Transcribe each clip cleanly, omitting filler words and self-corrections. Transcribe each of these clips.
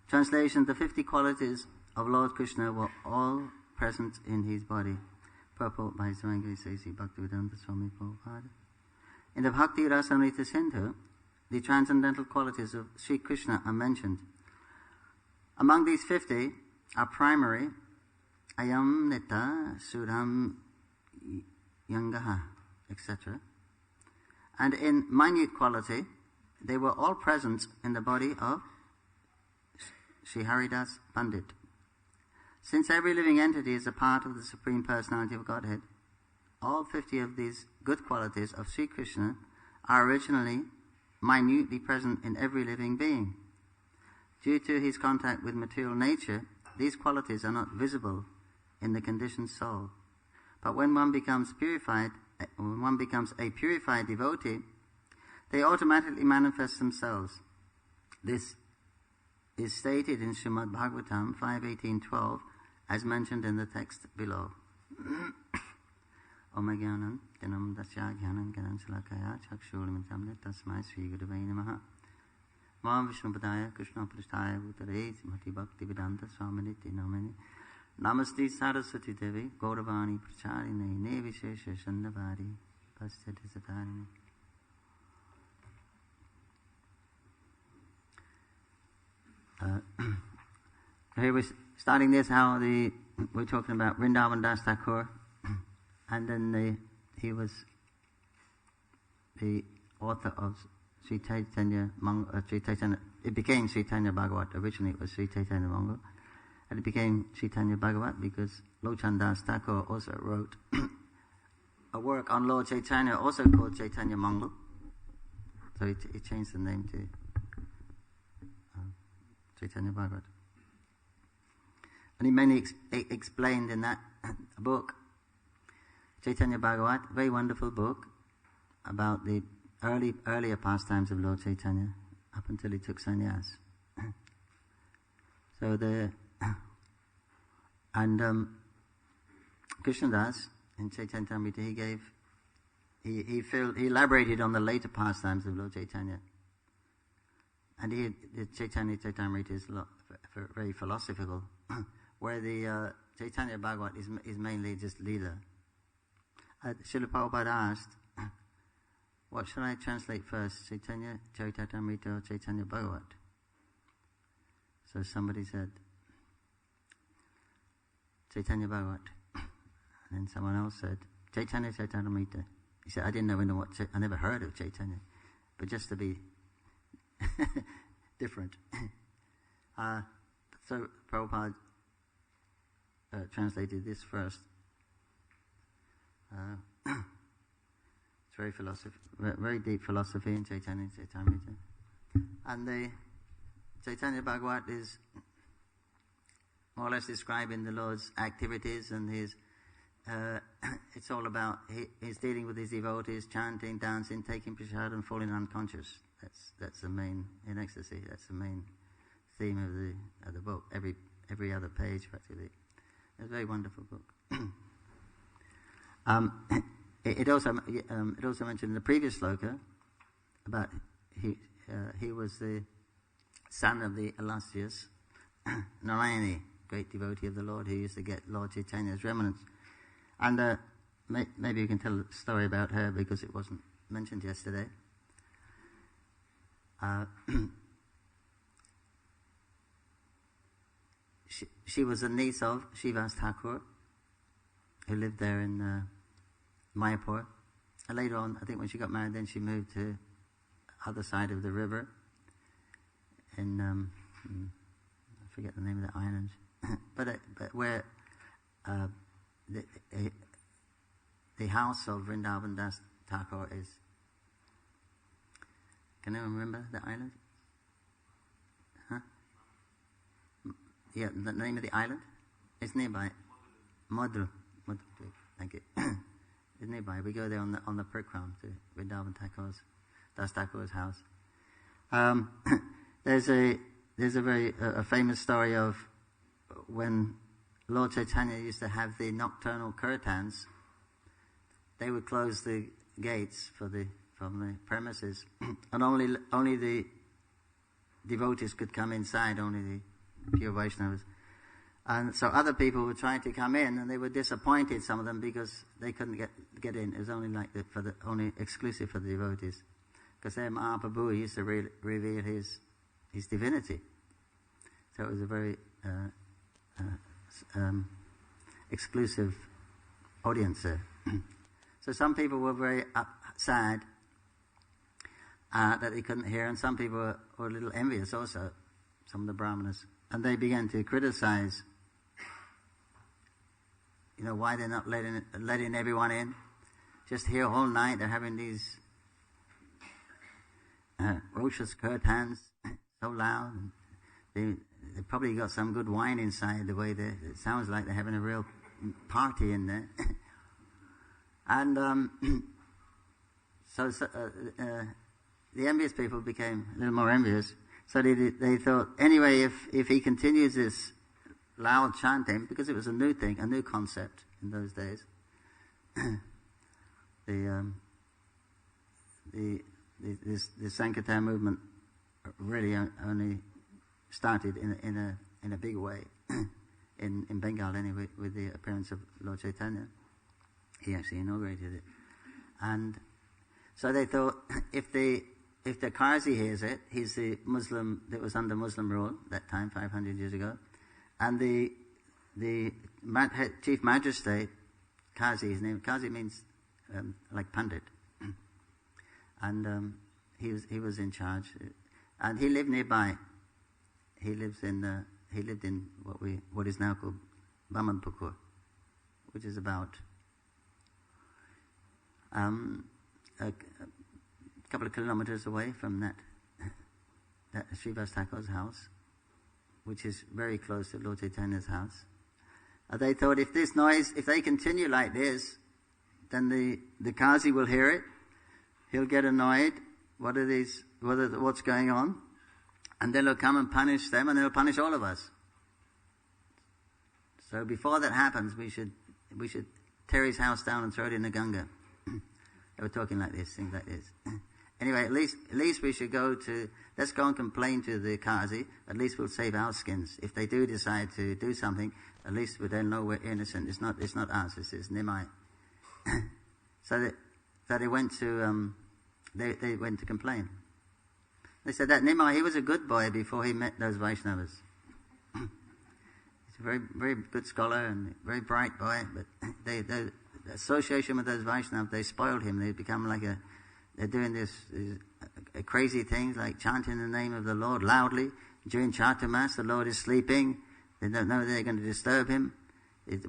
Translation: the 50 qualities of Lord Krishna were all present in his body. Purport by Swangi Sesi Bhaktivedanta Swami Prabhupada. In the Bhakti Rasamrita Sindhu, the transcendental qualities of Sri Krishna are mentioned. Among these 50 are primary, Ayam Nita Sudham Yangaha, etc. And in minute quality, they were all present in the body of Sri Haridas Pandit. Since every living entity is a part of the Supreme Personality of Godhead, all 50 of these good qualities of Sri Krishna are originally minutely present in every living being. Due to his contact with material nature, these qualities are not visible in the conditioned soul. But when one becomes a purified devotee, they automatically manifest themselves. This is stated in Srimad Bhagavatam 5.18.12 as mentioned in the text below. Om Jnanam Ganam Dasya Jnanam Ganam Salakaya Chakshurimitamne Tasmai Sri Guruvai Namaha Vam Vishnupadaya Krishna Prasthaya Bhutare Mati Bhakti Vedanta Swaminiti Namani Namaste Saraswati Devi Gauravani Pracharine Ne Vishesha Shandavari Pasthati Satarini. Here we're starting this, how we're talking about Vrindavan Das Thakur, and then he was the author of Sri Chaitanya, it became Sri Chaitanya Bhagavat. Originally it was Sri Chaitanya Mongol, and it became Sri Chaitanya Bhagavat because Lochan Das Thakur also wrote a work on Lord Chaitanya, also called Chaitanya Mongol. So he changed the name to Chaitanya Bhagavat. And he mainly explained in that book, Chaitanya Bhagavat, very wonderful book about the earlier pastimes of Lord Chaitanya up until he took sannyas. So Krishnadas in Chaitanya Amrita, he elaborated on the later pastimes of Lord Chaitanya. And the Chaitanya Charitamrita is very philosophical, where the Chaitanya Bhagavat is mainly just lila. Srila Prabhupada asked, what should I translate first, Chaitanya Charitamrita or Chaitanya Bhagavat? So somebody said, Chaitanya Bhagavat. And then someone else said, Chaitanya Charitamrita. He said, I didn't know I never heard of Chaitanya, but just to be different. So Prabhupada translated this first. It's very deep philosophy in Chaitanya Charitamrita. And the Chaitanya Bhagavat is more or less describing the Lord's activities and his. It's all about he's dealing with his devotees, chanting, dancing, taking prasad, and falling unconscious. That's the main, in ecstasy. That's the main theme of the book. Every other page practically. It's a very wonderful book. It also mentioned in the previous sloka about he was the son of the illustrious Narayani, great devotee of the Lord, who used to get Lord Chaitanya's remnants. And maybe you can tell a story about her because it wasn't mentioned yesterday. She was a niece of Shivas Thakur, who lived there in Mayapur. And later on, I think when she got married, then she moved to the other side of the river in, I forget the name of the island, but where the house of Vrindavan Das Thakur is. Can anyone remember the island? Huh? Yeah, the name of the island? It's nearby. Madhu. Thank you. It's nearby. We go there on the parikrama to Vrindavan Das Thakur's house. There's a very famous story of when Lord Chaitanya used to have the nocturnal kirtans. They would close the gates from the premises, and only the devotees could come inside. Only the pure Vaishnavas. And so other people were trying to come in, and they were disappointed, some of them, because they couldn't get in. It was only like only exclusive for the devotees. Because there Mahaprabhu used to reveal his divinity. So it was a very exclusive audience there. So some people were very sad that they couldn't hear, and some people were a little envious also, some of the brahmanas. And they began to criticize, why they're not letting everyone in. Just here all night, they're having these rocious kirtans, so loud. They probably got some good wine inside, the way it sounds like they're having a real party in there. And so the envious people became a little more envious. So they thought, anyway, if he continues this loud chanting, because it was a new thing, a new concept in those days, the Sankirtan movement really only started in a big way in Bengal anyway, with the appearance of Lord Chaitanya. He actually inaugurated it. And so they thought, if the Qazi hears it, he's the Muslim that was under Muslim rule that time, 500 years ago, and the chief magistrate, Qazi, his name, Qazi means like Pandit, and he was in charge, and he lived nearby. He lived in what is now called Bamanpukur, which is about a couple of kilometers away from that Srivas Thakur's house, which is very close to Lord Chaitanya's house. They thought, if they continue like this, then the Qazi will hear it. He'll get annoyed. What's going on? And then he'll come and punish them, and they'll punish all of us. So before that happens, we should tear his house down and throw it in the Ganga. They were talking like this, things like this. Anyway, at least we should let's go and complain to the Qazi. At least we'll save our skins. If they do decide to do something, at least they'll know we're innocent. It's not us. It's Nimai. So they went to they went to complain. They said that Nimai, he was a good boy before he met those Vaishnavas. He's a very, very good scholar and very bright boy, but the association with those Vaishnavas, they spoiled him. They become they're doing these crazy things like chanting the name of the Lord loudly. During Chaturmas, the Lord is sleeping. They don't know they're going to disturb him.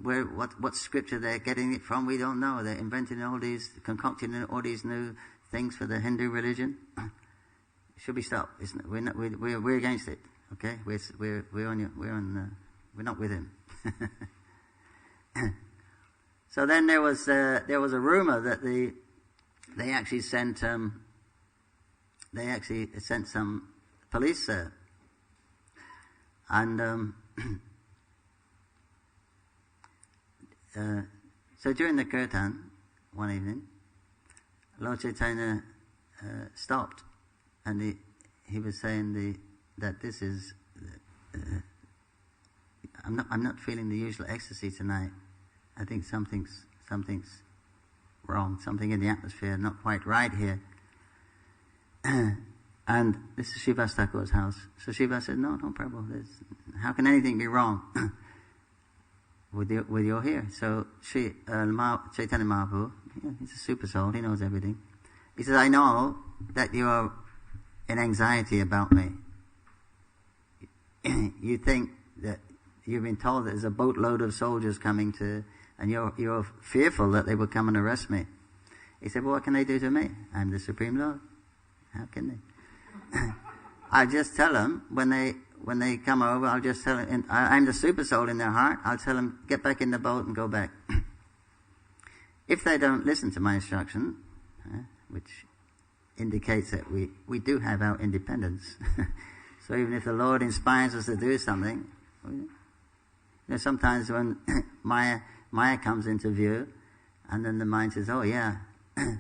What scripture they're getting it from, we don't know. They're concocting all these new things for the Hindu religion. It should be stopped. We're against it. Okay, we're not with him. So then there was a rumor that they actually sent some police there, and so during the kirtan one evening, Lord Chaitanya stopped, and he was saying that this is I'm not feeling the usual ecstasy tonight. I think something's wrong, something in the atmosphere not quite right here. And this is Srivas Thakur's house. So Shiva said, no Prabhu, how can anything be wrong with your here? So Chaitanya Mahaprabhu, he's a super soul, he knows everything. He says, I know that you are in anxiety about me. You think that you've been told that there's a boatload of soldiers coming and you're fearful that they will come and arrest me. He said, well, what can they do to me? I'm the Supreme Lord. How can they? I just tell them, when they come over, I'll just tell them, I'm the super soul in their heart, I'll tell them, get back in the boat and go back. If they don't listen to my instruction, which indicates that we do have our independence. So even if the Lord inspires us to do something, sometimes when Maya comes into view, and then the mind says, oh yeah, and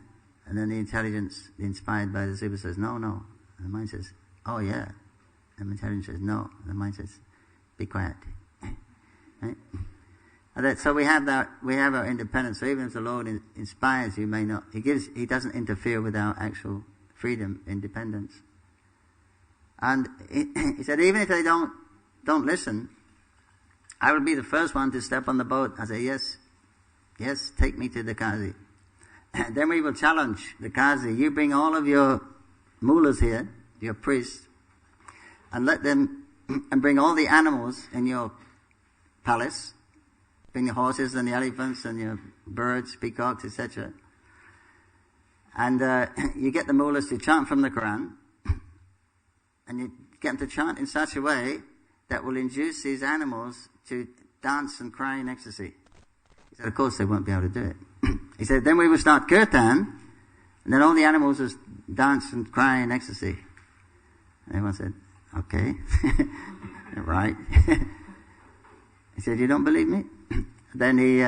then the intelligence inspired by the super says, no. And the mind says, oh yeah. And the intelligence says, no. And the mind says, be quiet. Right? So we have our independence. So even if the Lord inspires you, He doesn't interfere with our actual freedom, independence. And he said, even if they don't listen, I will be the first one to step on the boat. I say, yes, take me to the Kazi. Then we will challenge the Kazi. You bring all of your mullahs here, your priests, and and bring all the animals in your palace. Bring the horses and the elephants and your birds, peacocks, etc. And you get the mullahs to chant from the Quran, and you get them to chant in such a way that will induce these animals to dance and cry in ecstasy. He said, of course they won't be able to do it. He said, then we will start kirtan, and then all the animals will dance and cry in ecstasy. And everyone said, okay, right. He said, you don't believe me? Then he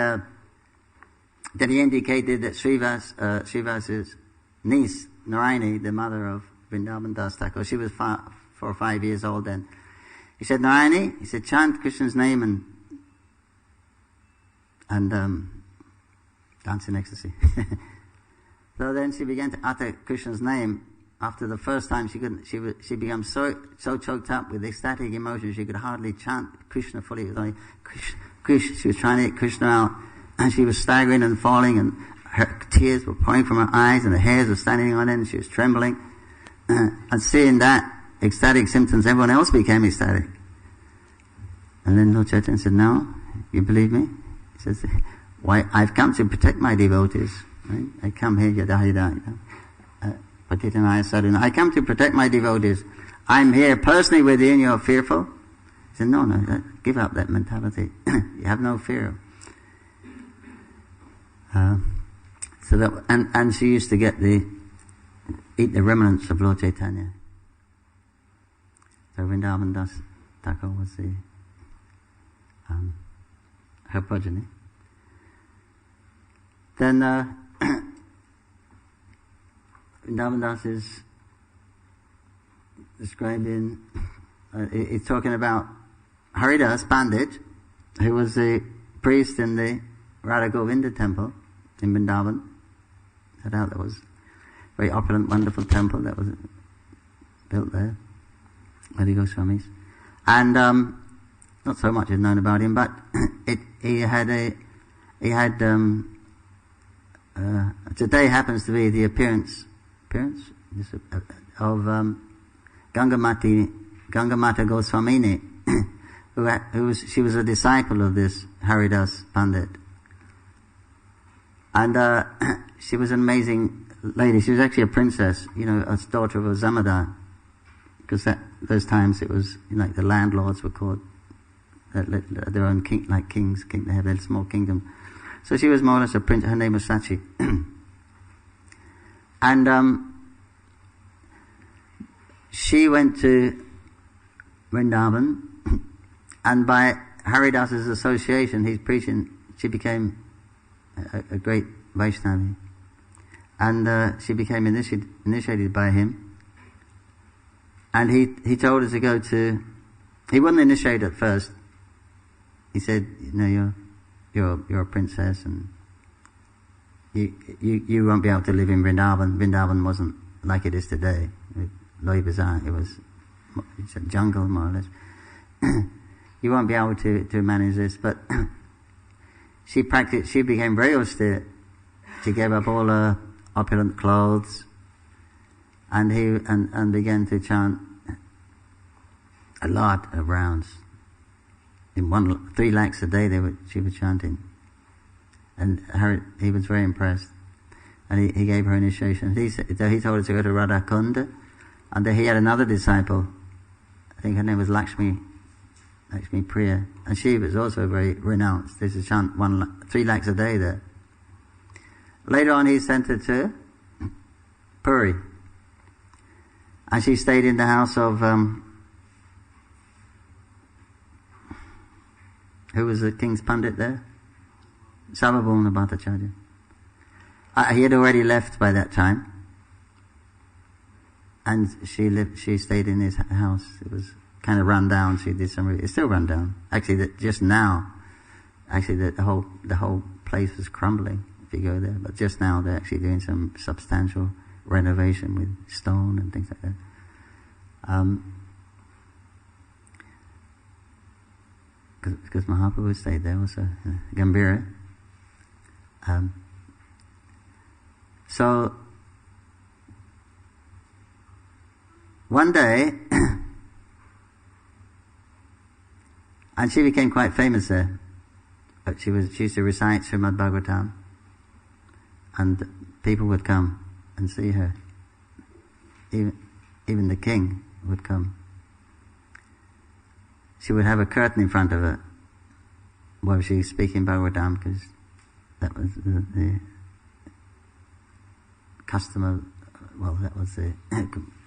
indicated that Srivas's niece, Narayani, the mother of Vrindavan Das Thakur, she was 4 or 5 years old then. He said, Narayani, he said, chant Krishna's name and dance in ecstasy. So then she began to utter Krishna's name. After the first time, she became so choked up with ecstatic emotion she could hardly chant Krishna fully. It was only Krishna. She was trying to get Krishna out, and she was staggering and falling, and her tears were pouring from her eyes, and her hairs were standing on end, and she was trembling. And seeing that ecstatic symptoms, everyone else became ecstatic. And then Lord Chaitanya said, "No, you believe me?" He says, "Why? I've come to protect my devotees. Right? I come here, I come to protect my devotees. I'm here personally with you, and you're fearful." He said, "No, give up that mentality. You have no fear." And she used to eat the remnants of Lord Chaitanya. So Vrindavan Das Thakur was her progeny. Then Vrindavan Das is described in, it's talking about Haridas Pandit, who was a priest in the Radha Govinda temple in Vrindavan. That was a very opulent, wonderful temple that was built there by the Goswamis. And not so much is known about him, but today happens to be the appearance of Gangamata Goswamini, she was a disciple of this Haridas Pandit. And she was an amazing lady. She was actually a princess, a daughter of a Zamadar, because those times it was like the landlords were called their own king, like kings. They had a small kingdom. So she was more or less a prince. Her name was Sachi. And she went to Vrindavan, and by Haridas's association, his preaching, she became a great Vaishnavi. And she became initiated by him. And he told her to go to, he wouldn't initiate at first. He said, you're a princess, and you won't be able to live in Vrindavan. Vrindavan wasn't like it is today. Loi Bazaar, it's a jungle more or less. You won't be able to manage this, but she became very austere. She gave up all her opulent clothes, and began to chant a lot of rounds. In 3 lakhs a day she was chanting. And he was very impressed. And he gave her initiation. He told her to go to Radha Kunda, and he had another disciple, I think her name was Lakshmi Priya, and she was also very renounced. They used to chant 3 lakhs a day there. Later on he sent her to Puri, and she stayed in the house of who was the king's pandit there? Sarvabhauma Bhattacharya. He had already left by that time, and she stayed in his house. It was kind of run down. She did some. It's still run down. Actually, just now, the whole place was crumbling. If you go there, but just now they're actually doing some substantial renovation with stone and things like that. Because Mahaprabhu stayed there also, Gambhira. So one day, and she became quite famous there. But she used to recite Srimad Bhagavatam, and people would come and see her. Even the king would come. She would have a curtain in front of her while she was speaking Bhagavatam, because that was the custom of, well, that was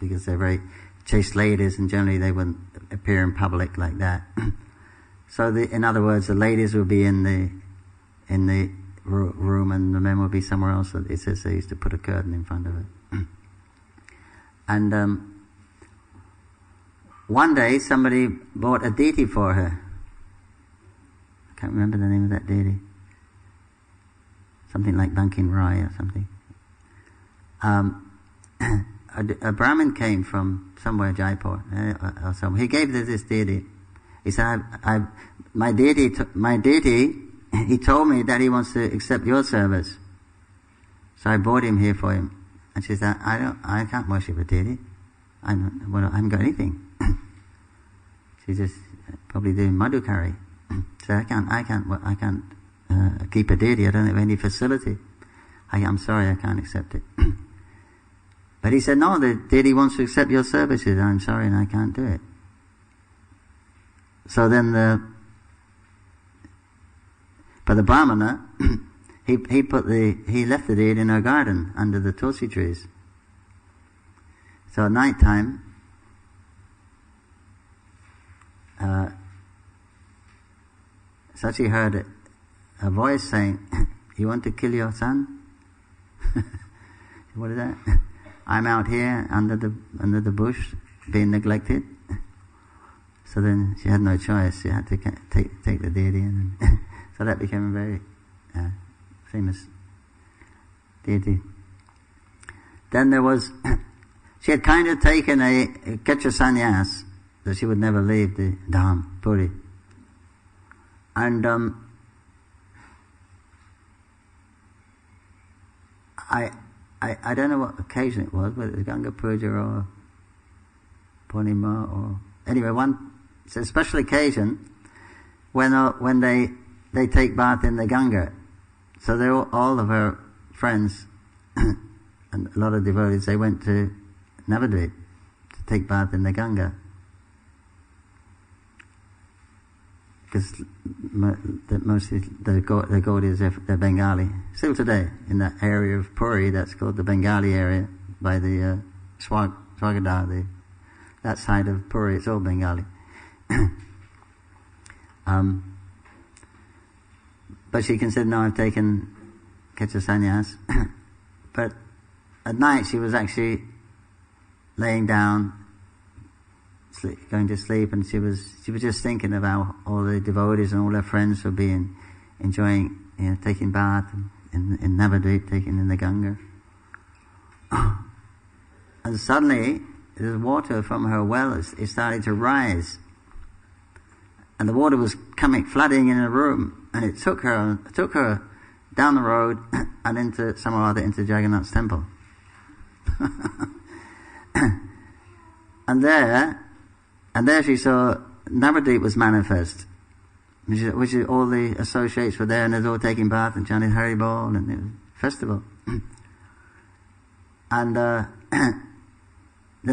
because they're very chaste ladies, and generally they wouldn't appear in public like that. So in other words, the ladies would be in the room, and the men would be somewhere else. So it says they used to put a curtain in front of her. And one day somebody bought a deity for her. I can't remember the name of that deity. Something like Bankin Rai or something. A Brahmin came from somewhere, Jaipur, or somewhere. He gave this deity. He said, my deity, he told me that he wants to accept your service. So I brought him here for him. And she said, I can't worship a deity. I haven't got anything. She's just probably doing madhukari. So I can't keep a deity. I don't have any facility. I'm sorry, I can't accept it. But he said, no, the deity wants to accept your services. I'm sorry, and I can't do it. So then but the Brahmana, he left the deity in her garden under the tulsi trees. So at night time, Sachi heard a voice saying, "You want to kill your son?" What is that? I'm out here under the bush, being neglected. So then she had no choice. She had to take the deity, and so that became a very famous deity. Then there was, she had kind of taken a Kecha sannyas, that she would never leave the Dham, Puri. And I don't know what occasion it was, whether it was Ganga Puja or Purnima or anyway, it's a special occasion when they take bath in the Ganga. So all of her friends and a lot of devotees, they went to Navadvip to take bath in the Ganga. Because mostly the devotees, they're Bengali. Still today, in that area of Puri, that's called the Bengali area, by the Swagadar, that side of Puri, it's all Bengali. But she considered, no, I've taken Kecha sannyas. But at night she was actually laying down, going to sleep, and she was just thinking about all the devotees and all her friends would be enjoying, taking bath in Navadvip, taking in the Ganga. And suddenly the water from her well is starting to rise, and the water was flooding in her room, and it took her down the road and into into Jagannath's temple. And there she saw Navadvip was manifest, which is all the associates were there, and they're all taking bath and chanting Hari Bol, and it was a festival. And then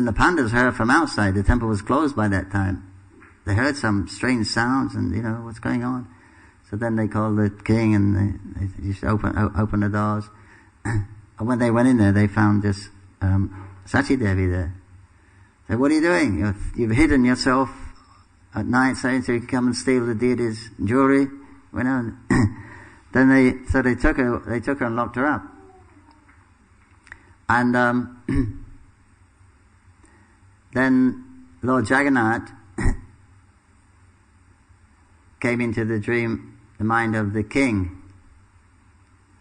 the Pandavas heard from outside. The temple was closed by that time. They heard some strange sounds, and what's going on. So then they called the king, and they just open the doors. And when they went in there, they found this Sachi Devi there. They said, "What are you doing? You've hidden yourself at night, saying so you can come and steal the deity's jewelry." Then they took her and locked her up. And then Lord Jagannath came into the mind of the king,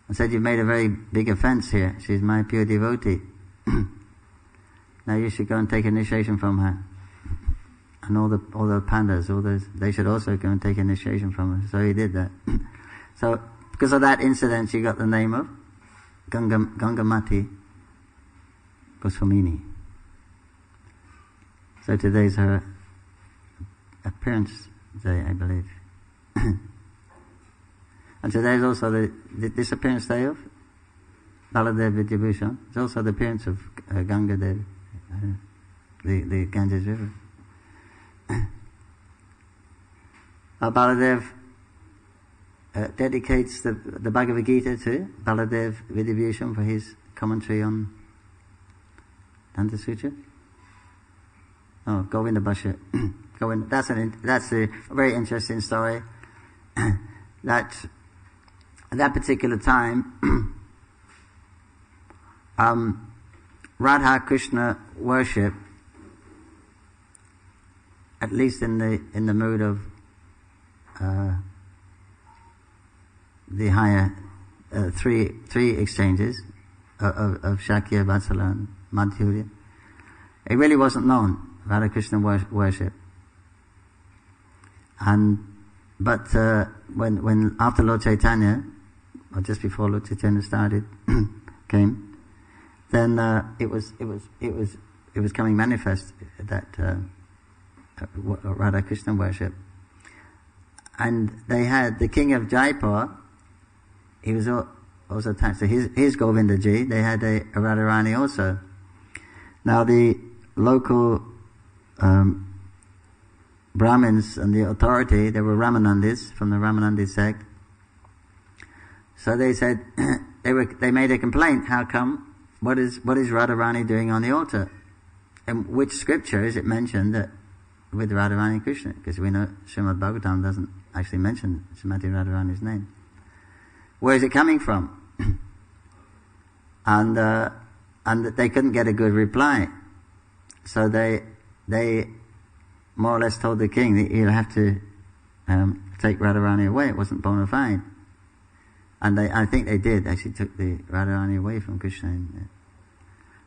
and said, "You've made a very big offense here. She's my pure devotee. Now you should go and take initiation from her." And all the pandas, they should also go and take initiation from her. So he did that. So because of that incident, she got the name of Gangamati Goswamini. So today's her appearance day, I believe. And today is also the disappearance day of Baladev Vidyabhushan. It's also the appearance of Ganga Devi, the Ganges River. Baladev dedicates the Bhagavad Gita to Baladev Vidyabhushan for his commentary on Danta Sutra. Oh, Govinda Bhashya. That's a very interesting story. That at that particular time, Radha Krishna worship, at least in the mood of the higher three exchanges of Shakya, Vatsala, and Madhurya, it really wasn't known, Radha Krishna worship. But when after Lord Chaitanya, or just before Lord Chaitanya came, then it was coming manifest that Radha Krishna worship. And they had the king of Jaipur. He was also attached to his Govindaji. They had a Radharani also. Now the local Brahmins and the authority, they were Ramanandis from the Ramanandi sect. So they said they made a complaint. How come? What is Radharani doing on the altar? And which scripture is it mentioned that with Radharani and Krishna? Because we know Srimad Bhagavatam doesn't actually mention Srimati Radharani's name. Where is it coming from? And they couldn't get a good reply. So they more or less told the king that he'll have to take Radharani away. It wasn't bona fide. And I think they did. Actually took the Radharani away from Krishna.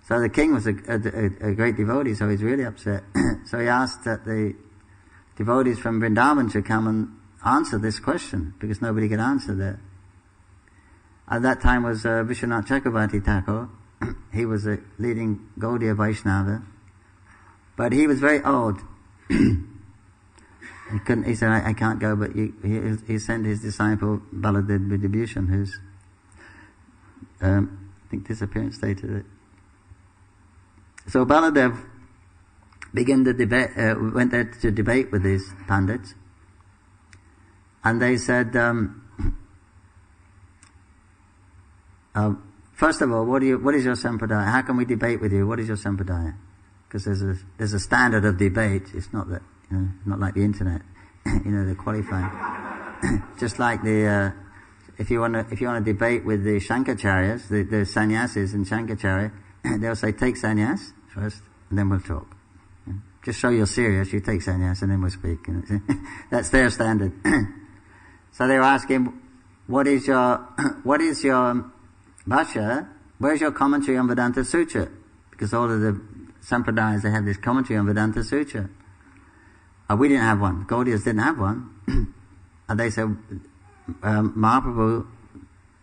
So the king was a great devotee, so he's really upset. So he asked that the devotees from Vrindavan should come and answer this question, because nobody could answer that. At that time was Vishwanath Chakravarti Thakur. He was a leading Gaudiya Vaishnava. But he was very old. He said, I can't go, but he sent his disciple Baladev Vidyabhushan, who's I think disappearance stated it. So Baladev began the debate, went there to debate with these pandits, and they said, first of all, what is your sampradaya? How can we debate with you? What is your sampradaya? Because there's a standard of debate. It's not that, not like the internet. They're qualified. Just like if you want to debate with the Shankacharyas, the sannyasis in Shankaracharya, they'll say, take sannyas first, and then we'll talk. Just show you're serious, you take sannyas, and then we'll speak. That's their standard. So they were asking, what is your bhashya? Where's your commentary on Vedanta Sutra? Because all of the sampradayas, they have this commentary on Vedanta Sutra. We didn't have one. Gaudiyas didn't have one. And they said, Mahaprabhu,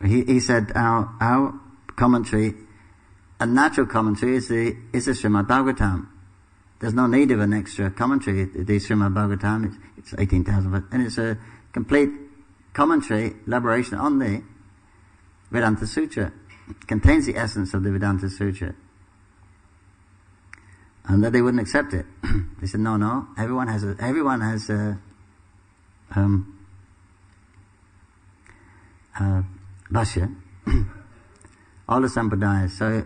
he said, our commentary, a natural commentary is the Srimad Bhagavatam. There's no need of an extra commentary. The Srimad Bhagavatam, it's 18,000, and it's a complete commentary, elaboration on the Vedanta Sutra. It contains the essence of the Vedanta Sutra. And that they wouldn't accept it. They said, no, everyone has a bhashya. All the sampradayas. So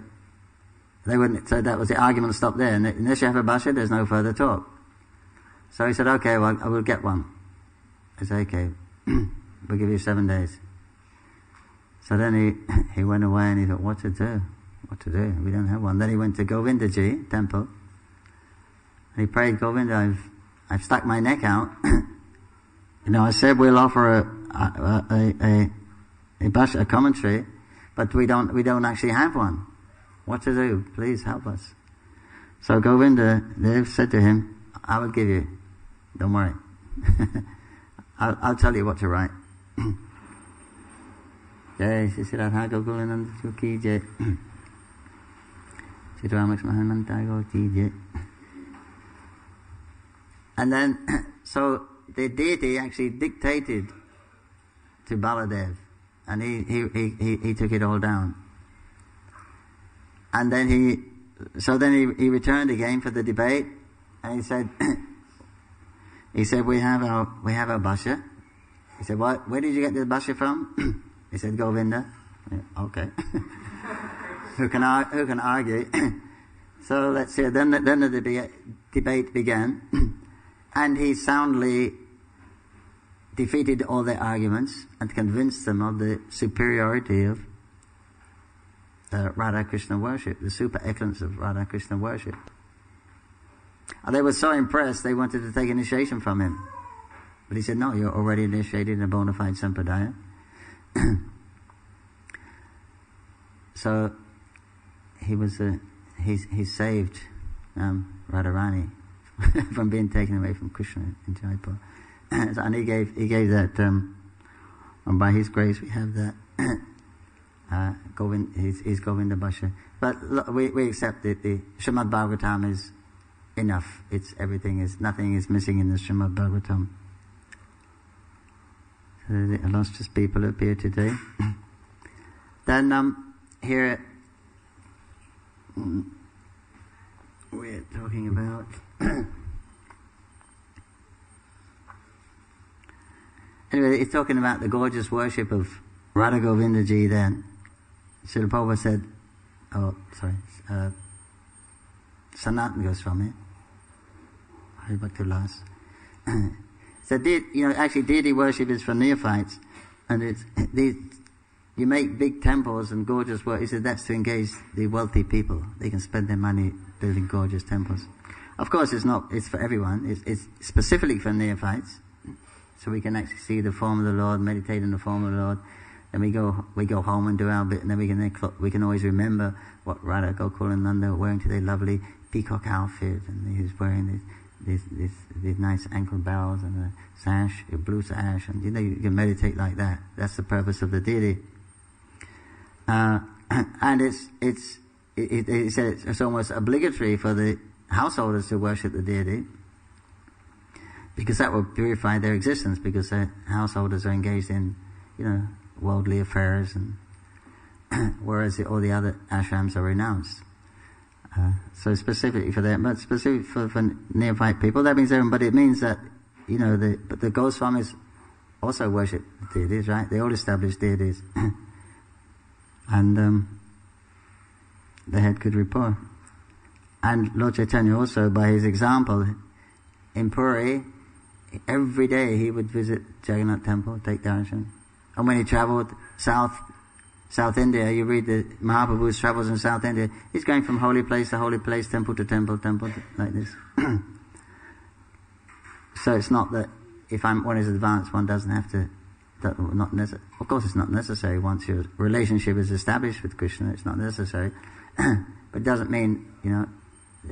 they wouldn't. So that was the argument stopped there. And unless you have a bhashya, there's no further talk. So he said, okay, well, I will get one. I said, okay, we'll give you 7 days. So then he went away and he thought, what to do? We don't have one. Then he went to Govindaji temple. And he prayed, Govinda, I've stuck my neck out. I said we'll offer a commentary, but we don't actually have one. What to do? Please help us. So Govinda, they've said to him, I will give you. Don't worry. I'll tell you what to write. Jai Sri Radha Gokulananda Ki Jai. Sri Ramakrishna Ki Jai. And then, so the deity actually dictated to Baladev, and he took it all down. And then he returned again for the debate, and he said we have our bhashya. He said, what? Where did you get the bhashya from? He said, Govinda. Yeah, okay. Who can argue? So let's see. Then the debate began, and he soundly defeated all their arguments and convinced them of the superiority of Radha Krishna worship, the super excellence of Radha Krishna worship. And they were so impressed they wanted to take initiation from him. But he said, no, you're already initiated in a bona fide sampradaya. So he saved Radharani from being taken away from Krishna in Jaipur. And he gave that, and by his grace we have that his Govinda Bhashya. But we accept it. The Srimad Bhagavatam is enough. Nothing is missing in the Srimad Bhagavatam. So the illustrious people appear today. Then here we're talking about anyway, he's talking about the gorgeous worship of Radha Govinda Ji then. Srila Prabhupada said, Sanatana Goswami, Haribhakti Vilas, said, actually deity worship is for neophytes, and you make big temples and gorgeous work. He said that's to engage the wealthy people. They can spend their money building gorgeous temples. Of course, it's for everyone. It's specifically for neophytes, so we can actually see the form of the Lord, meditate on the form of the Lord. Then we go home and do our bit, and then we can always remember what Radha Gokulananda were wearing today, lovely peacock outfit, and he was wearing these nice ankle bells and a sash, a blue sash, and you can meditate like that. That's the purpose of the deity. And it's almost obligatory for the householders to worship the deity, because that will purify their existence, because their householders are engaged in, worldly affairs, and whereas all the other ashrams are renounced. So specifically for them, but specifically for neophyte people, that means everyone. But it means that the Goswamis also worship deities, right? They all establish deities, and they had good rapport. And Lord Chaitanya also, by his example, in Puri, every day he would visit Jagannath Temple, take darshan. And when he travelled South India, you read the Mahaprabhu's travels in South India, he's going from holy place to holy place, temple to temple, like this. So it's not that if one is advanced, one doesn't have to, of course it's not necessary. Once your relationship is established with Krishna, it's not necessary. But it doesn't mean,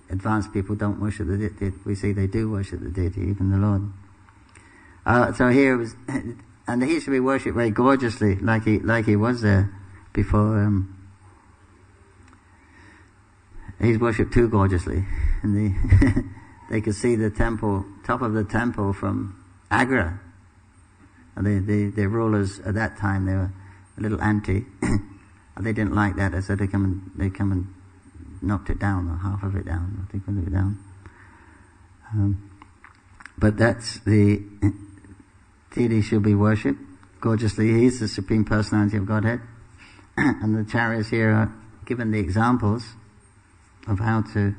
advanced people don't worship the deity. We see they do worship the deity, even the Lord. So here it was, and he should be worshipped very gorgeously, like he was there before. He's worshipped too gorgeously, and they could see the temple, top of the temple from Agra. And the rulers at that time, they were a little anti. They didn't like that, so they come and knocked it down, or half of it down, or they put it down. But that's the deity should be worshipped gorgeously. He is the Supreme Personality of Godhead. And the acharyas here are given the examples of how to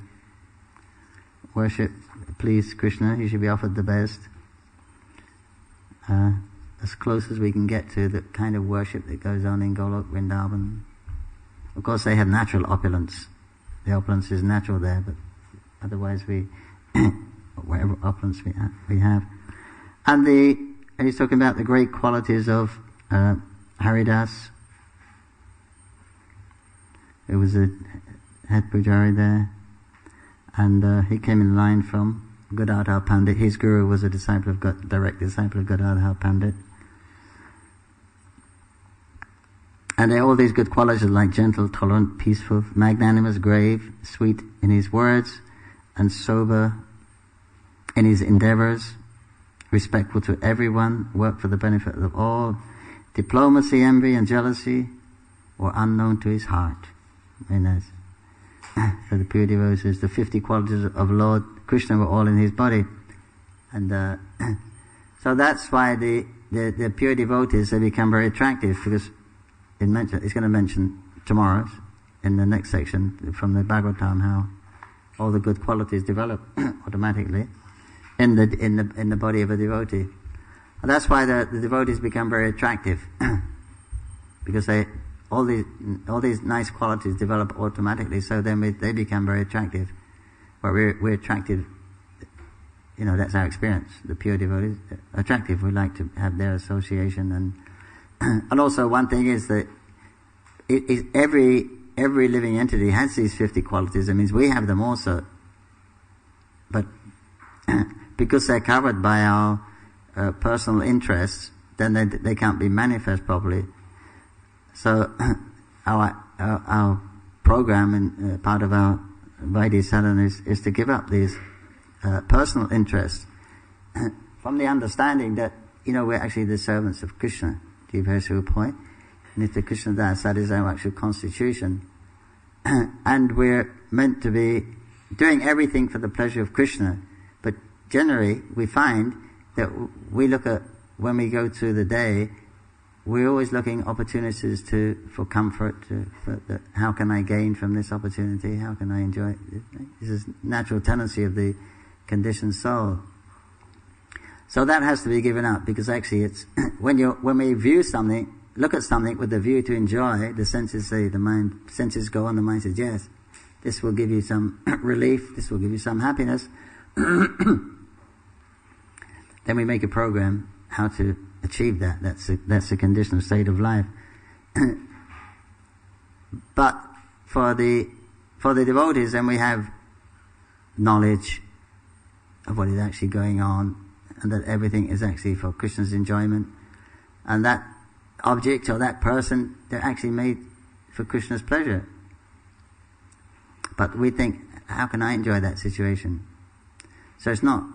worship, please Krishna. He should be offered the best, as close as we can get to the kind of worship that goes on in Golok, Vrindavan. Of course they have natural opulence. The opulence is natural there, but otherwise we whatever opulence we have. And he's talking about the great qualities of Haridas, who was a head pujari there, and he came in line from Gadadhar Pandit. His guru was a direct disciple of Gadadhar Pandit. And all these good qualities like gentle, tolerant, peaceful, magnanimous, grave, sweet in his words, and sober in his endeavors, respectful to everyone, work for the benefit of all, diplomacy, envy and jealousy were unknown to his heart. Very nice. So the pure devotees, the 50 qualities of Lord Krishna were all in his body. And so that's why the pure devotees, they become very attractive, because it's going to mention tomorrow in the next section from the Bhagavatam how all the good qualities develop automatically in the body of a devotee. And that's why the devotees become very attractive, because all these nice qualities develop automatically. So then they become very attractive. But we're attractive. That's our experience. The pure devotees attractive. We like to have their association, and also one thing is that every living entity has these 50 qualities. It means we have them also. But because they're covered by our personal interests, then they can't be manifest properly. So our program and part of our Vaidhi sadhana is to give up these personal interests from the understanding that we're actually the servants of Krishna. Point. Nitya Krishna Das, that is our actual constitution. And we're meant to be doing everything for the pleasure of Krishna. But generally, we find that we look at, when we go through the day, we're always looking opportunities for comfort, how can I gain from this opportunity, how can I enjoy it. This is natural tendency of the conditioned soul. So that has to be given up, because actually it's when we view something, look at something with the view to enjoy, the senses say, senses go on, the mind says, yes, this will give you some relief, this will give you some happiness. Then we make a program how to achieve that. That's a conditioned state of life. But for the devotees, then we have knowledge of what is actually going on, and that everything is actually for Krishna's enjoyment, and that object or that person, they're actually made for Krishna's pleasure. But we think, how can I enjoy that situation? So it's not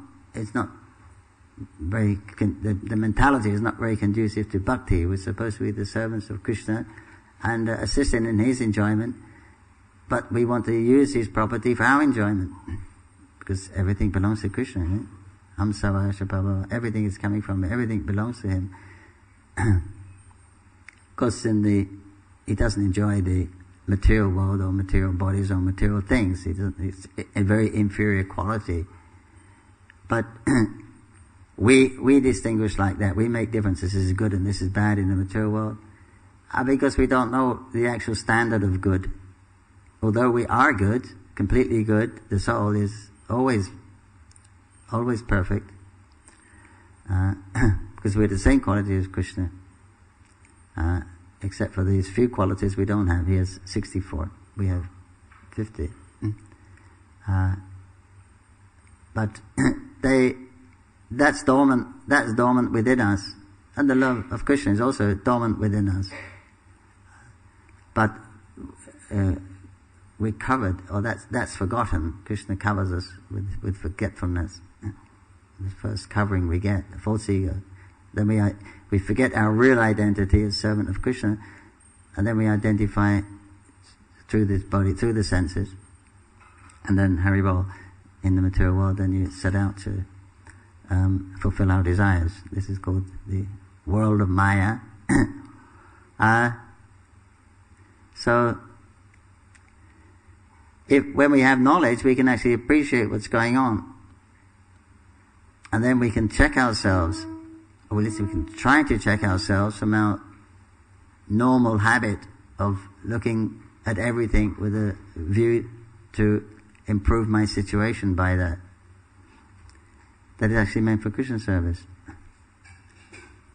very, the mentality is not very conducive to bhakti. We're supposed to be the servants of Krishna and assisting in his enjoyment, but we want to use his property for our enjoyment, because everything belongs to Krishna. Right? Everything is coming from him, everything belongs to him. Of course, he doesn't enjoy the material world or material bodies or material things. It's a very inferior quality. But we distinguish like that. We make differences. This is good and this is bad in the material world. Because we don't know the actual standard of good. Although we are good, completely good, the soul is always perfect. Because we're the same quality as Krishna. Except for these few qualities we don't have. He has 64. We have 50. But that's dormant within us. And the love of Krishna is also dormant within us. But we're covered, or that's forgotten. Krishna covers us with forgetfulness. The first covering we get, the false ego. Then we forget our real identity as servant of Krishna, and then we identify through this body, through the senses, and then Haribol, in the material world, then you set out to fulfill our desires. This is called the world of Maya. So, when we have knowledge, we can actually appreciate what's going on. And then we can check ourselves, or at least we can try to check ourselves from our normal habit of looking at everything with a view to improve my situation by that. that is actually meant for Krishna service.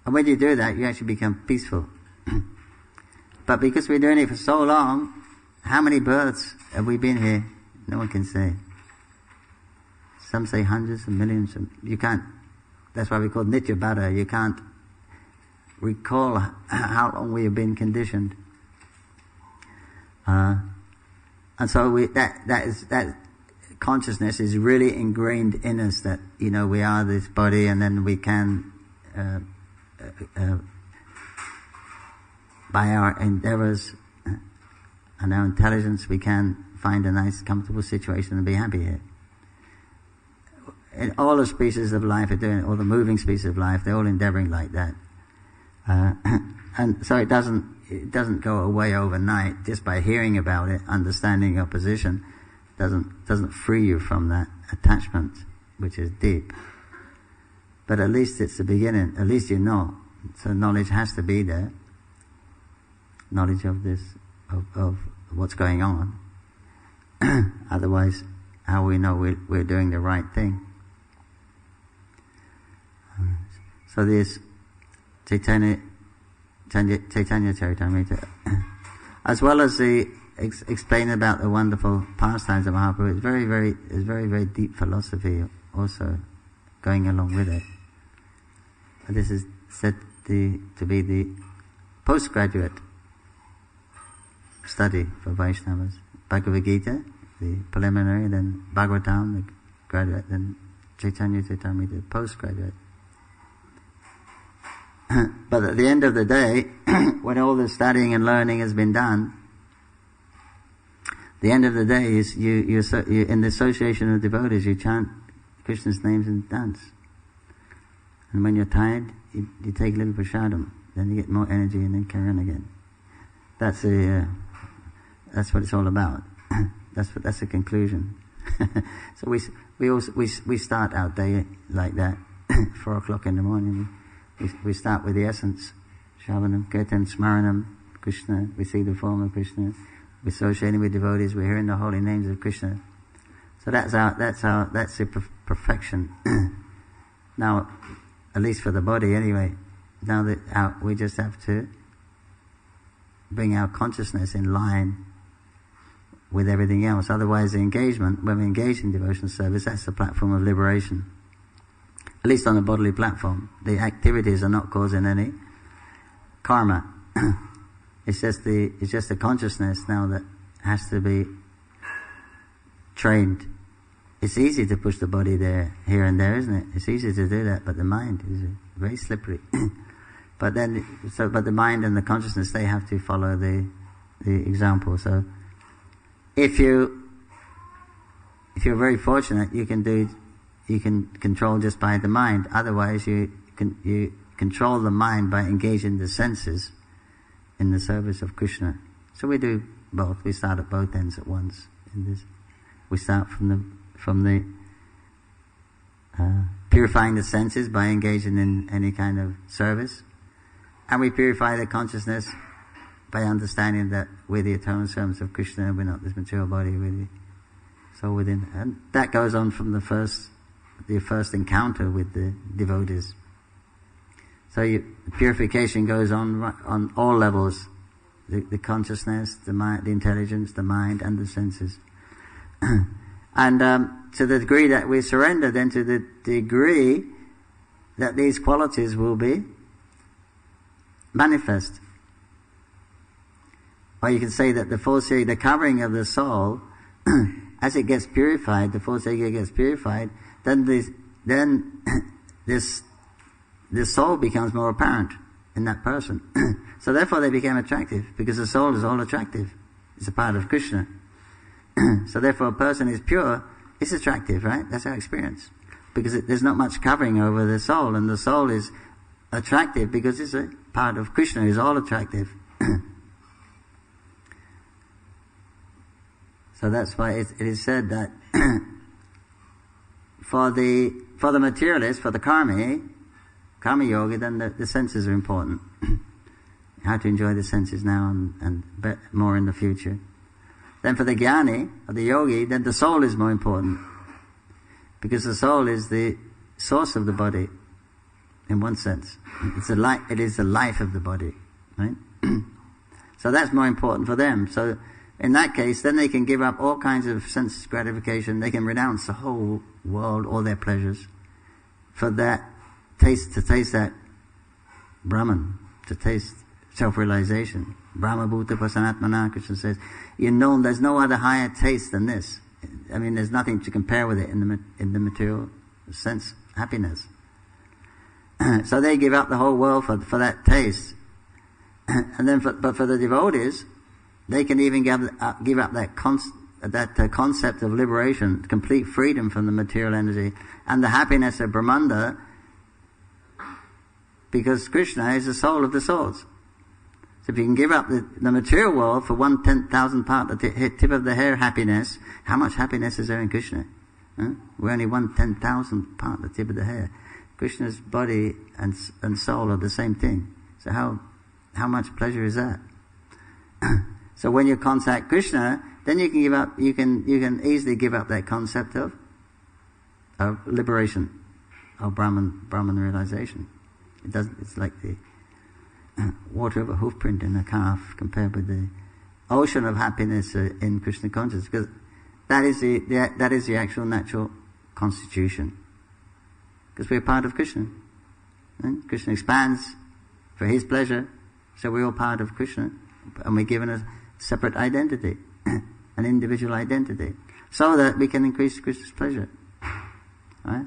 And when you do that, you actually become peaceful. But because we're doing it for so long, how many births have we been here? No one can say. Some say hundreds of millions. You can't. That's why we call Nitya Bhada. You can't recall how long we have been conditioned. And so that consciousness is really ingrained in us that, we are this body, and then we can, by our endeavors and our intelligence, we can find a nice, comfortable situation and be happy here. And all the species of life are doing it, all the moving species of life, they're all endeavoring like that. And so it doesn't go away overnight just by hearing about it, understanding your position. Doesn't free you from that attachment, which is deep. But at least it's the beginning. At least you know. So knowledge has to be there. Knowledge of this, of what's going on. Otherwise, how we know we're doing the right thing? So this Chaitanya Charitamrita, as well as the explain about the wonderful pastimes of Mahaprabhu, it's very, very deep philosophy also going along with it. And this is said to be the postgraduate study for Vaishnavas. Bhagavad Gita, the preliminary, then Bhagavatam, the graduate, then Chaitanya Charitamrita, the postgraduate. But at the end of the day, when all the studying and learning has been done, the end of the day is you in the association of devotees, you chant Krishna's names and dance. And when you're tired, you take a little prasadam, then you get more energy and then carry on again. That's what it's all about. That's the conclusion. So we start our day like that, 4 o'clock in the morning. We start with the essence, Shravanam, Kirtan, Smaranam, Krishna. We see the form of Krishna. We're associating with devotees. We're hearing the holy names of Krishna. So that's the perfection. Now, at least for the body, anyway. Now that we just have to bring our consciousness in line with everything else. Otherwise, the engagement, when we engage in devotional service, that's the platform of liberation. At least on the bodily platform. The activities are not causing any karma. It's just the consciousness now that has to be trained. It's easy to push the body there, here and there, isn't it? It's easy to do that, but the mind is very slippery. But the mind and the consciousness, they have to follow the example. So, if you're very fortunate, you can control just by the mind. Otherwise, you control the mind by engaging the senses in the service of Krishna. So we do both. We start at both ends at once. In this, we start from the purifying the senses by engaging in any kind of service, and we purify the consciousness by understanding that we're the eternal servants of Krishna. We're not this material body. We're the soul within, and that goes on from the first encounter with the devotees. So purification goes on all levels: the consciousness, the mind, the intelligence, the mind, and the senses. And to the degree that we surrender, then to the degree that these qualities will be manifest. Or you can say that the covering of the soul, as it gets purified, the false ego gets purified, then the soul becomes more apparent in that person. So therefore they became attractive, because the soul is all attractive. It's a part of Krishna. So therefore a person is pure, it's attractive, right? That's our experience. Because there's not much covering over the soul, and the soul is attractive because it's a part of Krishna, is all attractive. So that's why it is said that for the materialist, for the karma yogi, then the senses are important. How to enjoy the senses now and more in the future. Then for the jnani, or the yogi, then the soul is more important. Because the soul is the source of the body, in one sense. It is the life of the body, right? So that's more important for them. So in that case, then they can give up all kinds of sense gratification. They can renounce the whole world, all their pleasures, for that to taste that Brahman, to taste self-realization. Brahma Bhuta Pasanatmana, Krishna says, there's no other higher taste than this. I mean, there's nothing to compare with it in the material sense, happiness. So they give up the whole world for that taste. And then, but for the devotees, they can even give up that concept of liberation, complete freedom from the material energy, and the happiness of Brahmanda, because Krishna is the soul of the souls. So if you can give up the material world for 1/10,000th part, the tip of the hair happiness, how much happiness is there in Krishna? We're only 1/10,000th part, the tip of the hair. Krishna's body and soul are the same thing. So how much pleasure is that? So when you contact Krishna, then you can easily give up that concept of liberation, of Brahman realization. It's like the water of a hoof print in a calf compared with the ocean of happiness in Krishna consciousness, because that is the actual natural constitution. Because we're part of Krishna. And Krishna expands for his pleasure, so we're all part of Krishna, and we're given a separate identity, an individual identity, so that we can increase Krishna's pleasure. Right?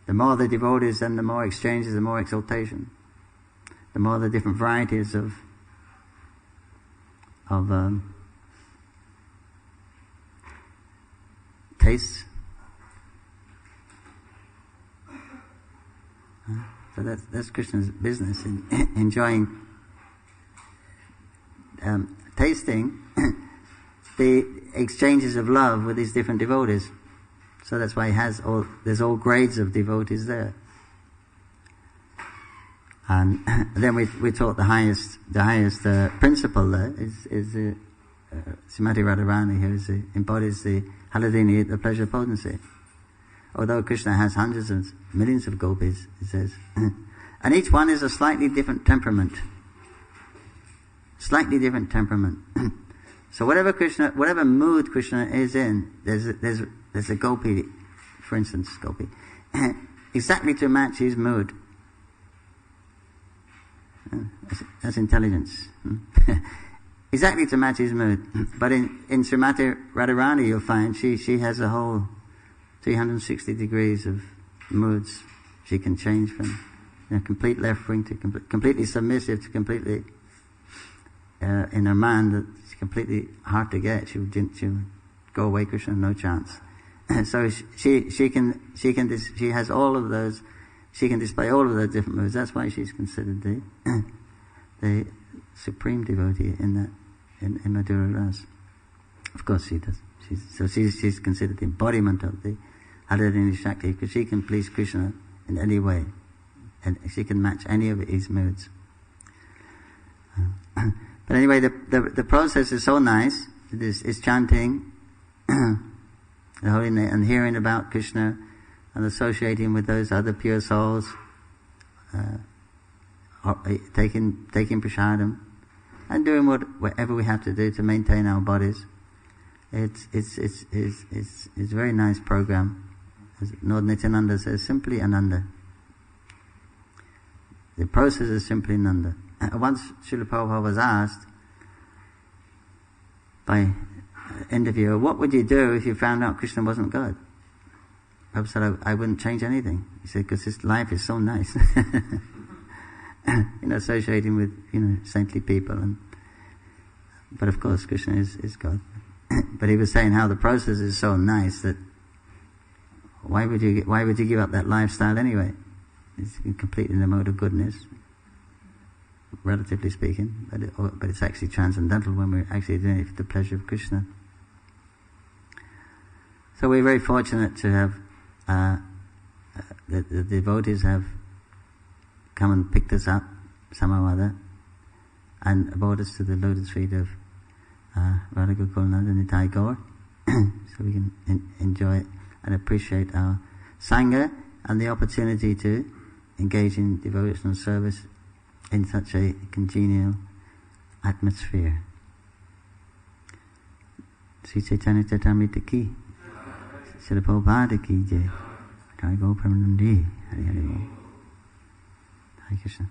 The more the devotees, then the more exchanges, the more exaltation. The more the different varieties of tastes. So that's Krishna's business, in enjoying, tasting the exchanges of love with these different devotees. So that's why there's all grades of devotees there. And then we taught the highest principle there is Srimati Radharani, who embodies the Haladini, the pleasure potency. Although Krishna has hundreds and millions of gopis, he says, and each one is a slightly different temperament. Slightly different temperament. So whatever mood Krishna is in, there's a gopi, for instance, gopi, exactly to match his mood. That's intelligence. Exactly to match his mood. But in Srimati Radharani, you'll find she has a whole 360 degrees of moods. She can change from complete left wing to completely submissive to completely in her mind that's completely hard to get. She'll go away, Krishna, no chance. So she has all of those. She can display all of those different moods. That's why she's considered the supreme devotee in Madhura Ras. Of course she does. She's considered the embodiment of the Haladini Shakti, because she can please Krishna in any way, and she can match any of his moods. But anyway, the process is so nice. It's chanting the holy name and hearing about Krishna and associating with those other pure souls, taking prasadam, and doing whatever we have to do to maintain our bodies. It's a very nice program. As Lord Nityananda says, simply Ananda. The process is simply Nanda. Once Srila Prabhupada was asked by an interviewer, what would you do if you found out Krishna wasn't God? Prabhupada said, I wouldn't change anything. He said, because his life is so nice. Associating with, saintly people. But of course, Krishna is God. But he was saying how the process is so nice that why would you give up that lifestyle anyway? It's completely in the mode of goodness, relatively speaking, but it's actually transcendental when we're actually doing it for the pleasure of Krishna. So we're very fortunate to have the devotees have come and picked us up somehow or other and brought us to the lotus feet of Radha Gokulnanda and Nitai Gaur, so we can enjoy and appreciate our Sangha and the opportunity to engage in devotional service in such a congenial atmosphere. Sri Chaitanya Charitamrita ki, Srila Prabhupada ki jai. Hari Bol Premanandi. Hari Hari Bol. Hare Krishna.